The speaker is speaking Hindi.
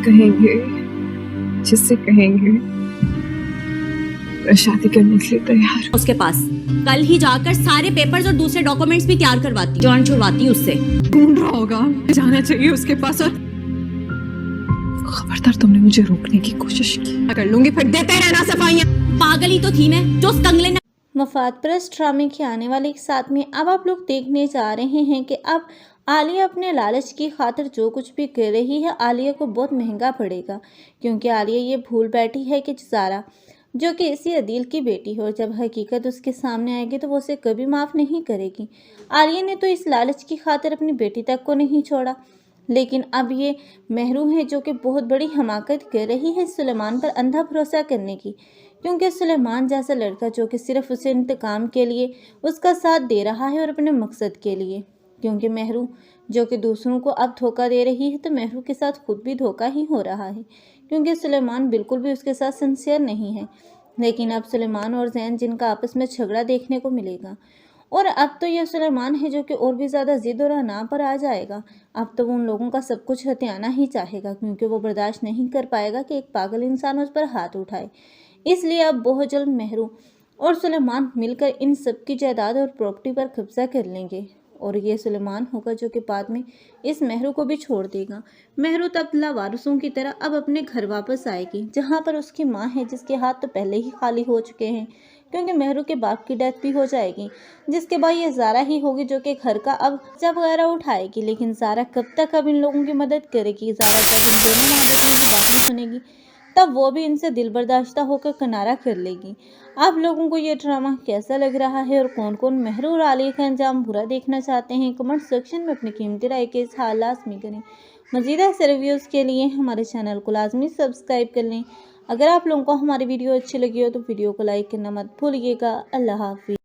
कहेंगे, जिससे कहेंगे मैं शादी करने के लिए तैयार हूं। उसके पास कल ही जाकर सारे पेपर्स और दूसरे डॉक्यूमेंट्स भी तैयार करवाती, जान छुड़वाती उससे। ढूंढ रहा होगा, जाना चाहिए उसके पास। और खबरदार तुमने मुझे रोकने की कोशिश की, कर लूंगी फिर देते रहना सफाइयां। पागल ही तो थी मैं जो उस कंगले ने। मफादपरस्त ड्रामे के आने वाले एक साथ में अब आप लोग देखने जा रहे हैं कि अब आलिया अपने लालच की खातिर जो कुछ भी कर रही है आलिया को बहुत महंगा पड़ेगा, क्योंकि आलिया ये भूल बैठी है कि ज़ारा जो कि इसी अदील की बेटी हो, जब हकीकत उसके सामने आएगी तो वो उसे कभी माफ़ नहीं करेगी। आलिया ने तो इस लालच की खातिर अपनी बेटी तक को नहीं छोड़ा, लेकिन अब ये महरू है जो कि बहुत बड़ी हमाकत कर रही है सुलेमान पर अंधा भरोसा करने की, क्योंकि सुलेमान जैसा लड़का जो कि सिर्फ उसे इंतकाम के लिए उसका साथ दे रहा है और अपने मकसद के लिए, क्योंकि महरू जो कि दूसरों को अब धोखा दे रही है तो महरू के साथ खुद भी धोखा ही हो रहा है, क्योंकि सुलेमान बिल्कुल भी उसके साथ सिंसियर नहीं है। लेकिन अब सुलेमान और जैन जिनका आपस में झगड़ा देखने को मिलेगा, और अब तो यह सुलेमान है जो कि और भी ज़्यादा जिद और अना पर आ जाएगा। अब तो वो उन लोगों का सब कुछ हथियाना ही चाहेगा, क्योंकि वो बर्दाश्त नहीं कर पाएगा कि एक पागल इंसान उस पर हाथ उठाए। इसलिए अब बहुत जल्द महरू और सुलेमान मिलकर इन सब की जायदाद और प्रॉपर्टी पर कब्जा कर लेंगे, और ये सुलेमान होगा जो कि बाद में इस महरू को भी छोड़ देगा। महरू तब लावारिसों की तरह अब अपने घर वापस आएगी, जहाँ पर उसकी माँ है जिसके हाथ तो पहले ही खाली हो चुके हैं, क्योंकि महरू के बाप की डेथ भी हो जाएगी, जिसके बाद ये ज़ारा ही होगी जो कि घर का अब जब वगैरह उठाएगी। लेकिन ज़ारा कब तक अब इन लोगों की मदद करेगी? ज़ारा जब इन दोनों माँ बेटियों की बातें सुनेगी तब वो भी इनसे दिल बर्दाश्ता होकर किनारा कर लेगी। आप लोगों को ये ड्रामा कैसा लग रहा है और कौन कौन महरू और आलिया का अंजाम बुरा देखना चाहते हैं, कमेंट सेक्शन में अपनी कीमती राय के इज़हार लाज़मी करें। मज़ीद ऐसे रिव्यूज़ के लिए हमारे चैनल को लाजमी सब्सक्राइब कर लें। अगर आप लोगों को हमारी वीडियो अच्छी लगी हो तो वीडियो को लाइक करना मत भूलिएगा। अल्लाह हाफिज़।